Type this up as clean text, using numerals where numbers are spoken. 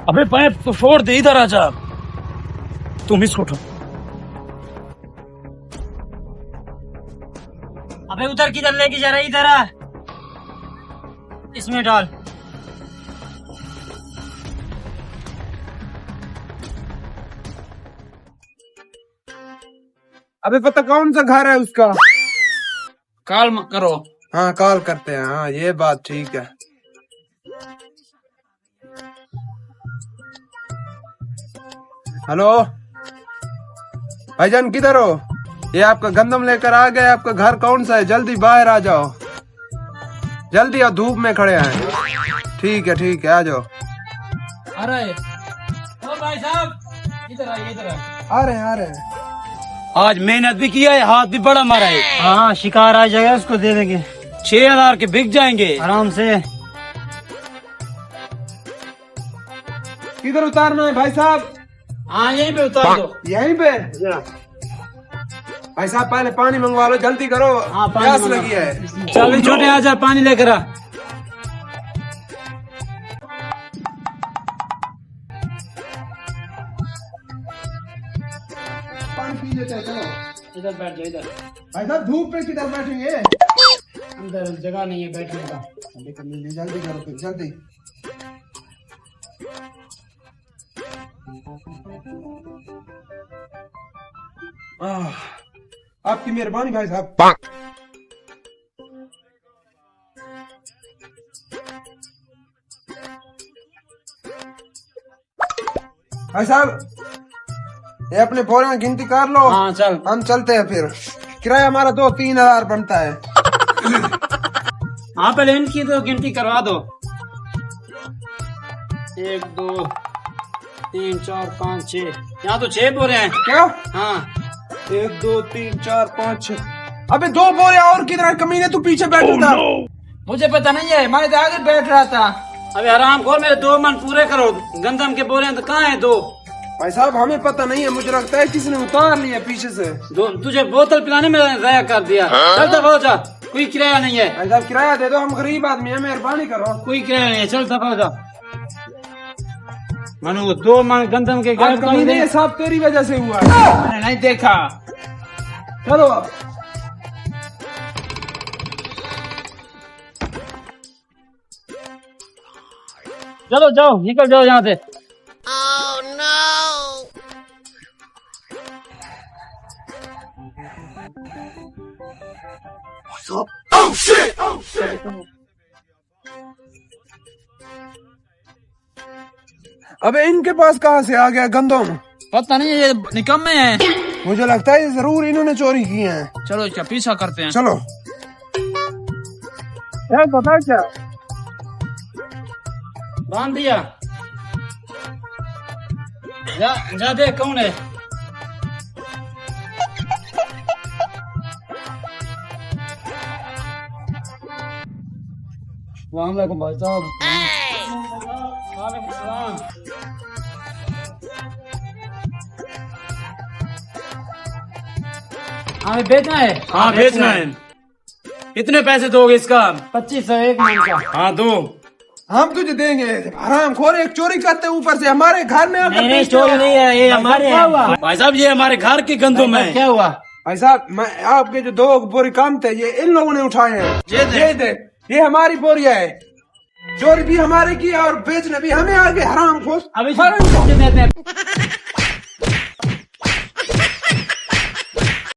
अबे पाइप तो छोड़ दे, इधर आ जा। तुम इसको उठो। अबे उधर किधर लेके जा रहा है? इधर आ, इसमें डाल। अबे पता कौन सा घर है उसका? कॉल मत करो। हाँ कॉल करते हैं। हाँ ये बात ठीक है। हेलो भाईजान, किधर हो? ये आपका गंदम लेकर आ गए। आपका घर कौन सा है? जल्दी बाहर आ जाओ, जल्दी। और धूप में खड़े हैं। ठीक है आ जाओ। अरे ओ भाई साहब, इधर आइए, इधर आइए। आ रहे हैं। आज मेहनत भी किया है, हाथ भी बड़ा मारा है। हाँ शिकार आ जाएगा, उसको दे देंगे। 6,000 के बिक जाएंगे आराम से। किधर उतारना है भाई साहब? हाँ यहीं पे उतार दो। यहीं पे? भाई साहब पहले पानी मंगवा लो, जल्दी करो। हाँ, पानी प्यास मंगवा। लगी है। चल छोटे, आ जा, पानी लेकर आ। पानी पी लेते हैं, चलो। इधर बैठ जा, इधर। भाई साहब धूप पे किधर बैठेंगे? अंदर जगह नहीं है बैठने का। जल्दी करो फिर, जल्दी। आपकी मेहरबानी भाई साहब। भाई साहब ये अपने बोरियां गिनती कर लो। हाँ चल। हम चलते हैं फिर। किराया हमारा 2-3 हज़ार बनता है। हाँ पहले इनकी तो गिनती करवा दो। 1 2 3 4 5 6। यहाँ तो 6 बोरे हैं। क्या? हाँ 1 2 3 4 5 6। अबे 2 बोरियां और किधर? कमीने तू पीछे बैठा था। मुझे पता नहीं है, मैं तो आगे बैठ रहा था। अबे आराम खोल, मेरे 2 मन पूरे करो। गंदम के बोरे हैं तो कहाँ है 2? भाई साहब हमें पता नहीं है, मुझे लगता है किसी ने उतार लिया पीछे से। तुझे बोतल पिलाने में ज़ाया कर दिया। चल दफा हो जा, कोई किराया नहीं है। भाई साहब किराया दे दो, हम गरीब आदमी हैं, मेहरबानी करो। कोई किराया नहीं है, चल दफा हो जा। मनु 2 मन गंदम के आज कमीने ये सब तेरी वजह से हुआ है। मैंने नहीं देखा। चलो अब। चलो जाओ, निकल जाओ यहाँ से। अबे इनके पास कहाँ से आ गया गंदम? पता नहीं, ये निकम्मे हैं। मुझे लगता है जरूर इन्होंने चोरी की है। चलो इसका पीछा करते हैं। चलो। यार पता क्या, बांध दिया। जा देख कौन है। वालेकुम भाई साहब। वालेकुम सलाम। हमें बेचना है। हाँ बेचना है। कितने पैसे दोगे इसका? 2500 एक मन का। हाँ दो। हम तुझे देंगे। हराम खोर, एक चोरी करते ऊपर से हमारे घर में आकर नहीं बेचते चोरी हो। नहीं है, ये हमारे हैं। भाई साहब ये हमारे घर के गंदम है। क्या हुआ? भाई साहब मैं आपके जो 2 बोरी काम थे ये इन लोगों ने उठाए हैं। ये देख, ये हमारी बोरिया है। चोरी भी हमारे की और बेचने भी हमें आगे। हराम खोर। अभी देते हैं।